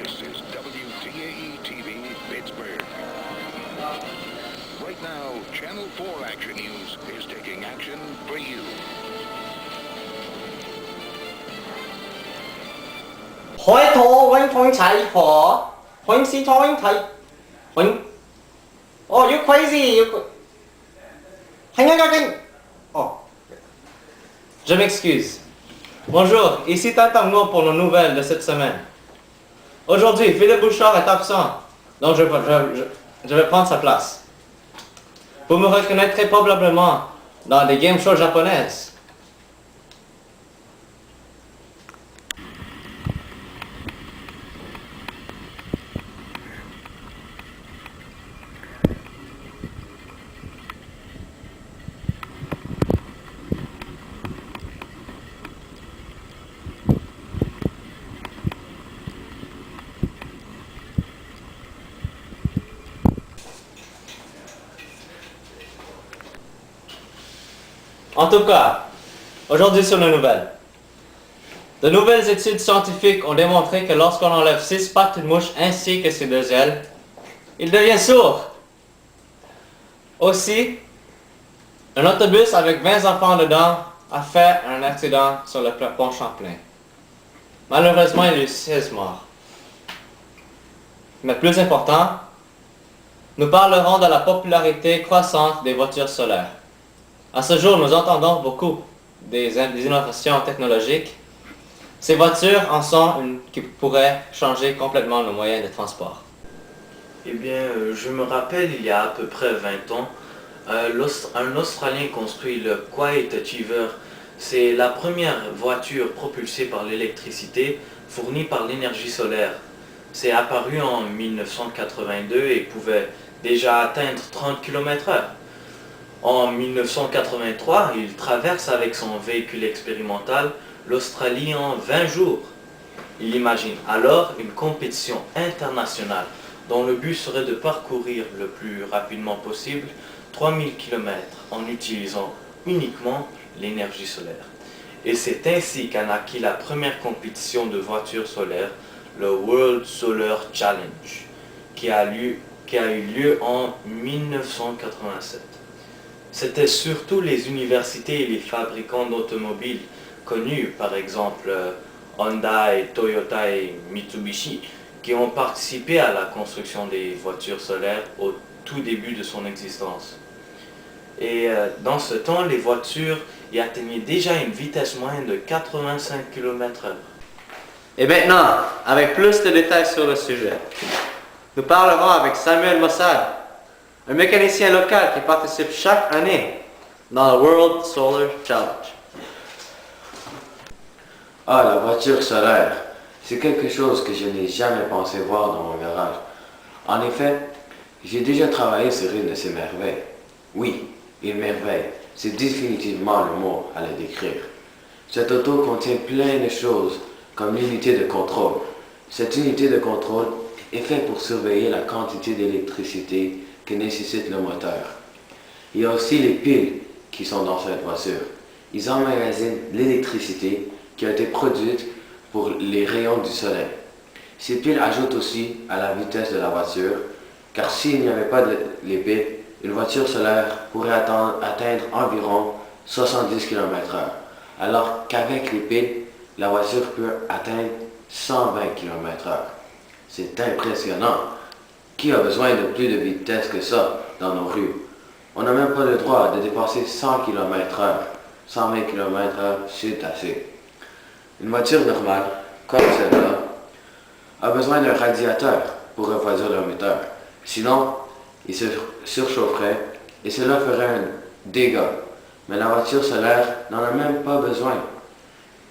This is WTAE TV, Pittsburgh. Right now, Channel 4 Action News is taking action for you. 開陀永同齊河，永是陀永提永。Oh, you crazy! Oh. Je m'excuse. Bonjour, ici Tantango pour nos nouvelles de cette semaine. Aujourd'hui, Philippe Bouchard est absent, donc je vais prendre sa place. Vous me reconnaîtrez probablement dans des game shows japonaises. En tout cas, aujourd'hui sur nos nouvelles. De nouvelles études scientifiques ont démontré que lorsqu'on enlève 6 pattes d'une mouche ainsi que ses 2 ailes, il devient sourd. Aussi, un autobus avec 20 enfants dedans a fait un accident sur le pont Champlain. Malheureusement, il y a eu 16 morts. Mais plus important, nous parlerons de la popularité croissante des voitures solaires. À ce jour, nous entendons beaucoup des innovations technologiques. Ces voitures en sont une qui pourraient changer complètement nos moyens de transport. Eh bien, je me rappelle, il y a à peu près 20 ans, un Australien construit le Quiet Achiever. C'est la première voiture propulsée par l'électricité fournie par l'énergie solaire. C'est apparu en 1982 et pouvait déjà atteindre 30 km/h. En 1983, il traverse avec son véhicule expérimental l'Australie en 20 jours. Il imagine alors une compétition internationale dont le but serait de parcourir le plus rapidement possible 3000 km en utilisant uniquement l'énergie solaire. Et c'est ainsi qu'a naquit la première compétition de voitures solaires, le World Solar Challenge, qui a eu lieu en 1987. C'était surtout les universités et les fabricants d'automobiles connus, par exemple Honda et Toyota et Mitsubishi, qui ont participé à la construction des voitures solaires au tout début de son existence. Et dans ce temps, les voitures y atteignaient déjà une vitesse moyenne de 85 km/h. Et maintenant, avec plus de détails sur le sujet, nous parlerons avec Samuel Mossad, un mécanicien local qui participe chaque année dans le World Solar Challenge. Ah, la voiture solaire, c'est quelque chose que je n'ai jamais pensé voir dans mon garage. En effet, j'ai déjà travaillé sur une de ces merveilles. Oui, une merveille, c'est définitivement le mot à la décrire. Cette auto contient plein de choses, comme l'unité de contrôle. Cette unité de contrôle est faite pour surveiller la quantité d'électricité que nécessite le moteur. Il y a aussi les piles qui sont dans cette voiture. Ils emmagasinent l'électricité qui a été produite pour les rayons du soleil. Ces piles ajoutent aussi à la vitesse de la voiture, car s'il n'y avait pas les piles, une voiture solaire pourrait atteindre environ 70 km/h, alors qu'avec les piles, la voiture peut atteindre 120 km/h. C'est impressionnant. Qui a besoin de plus de vitesse que ça dans nos rues? On n'a même pas le droit de dépasser 100 km/h. 120 km/h, c'est assez. Une voiture normale, comme celle-là, a besoin d'un radiateur pour refroidir le moteur. Sinon, il se surchaufferait et cela ferait un dégât. Mais la voiture solaire n'en a même pas besoin.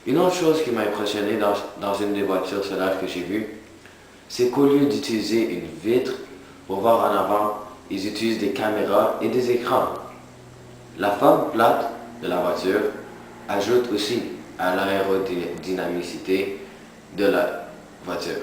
Une autre chose qui m'a impressionné dans une des voitures solaires que j'ai vues, c'est qu'au lieu d'utiliser une vitre pour voir en avant, ils utilisent des caméras et des écrans. La forme plate de la voiture ajoute aussi à l'aérodynamicité de la voiture.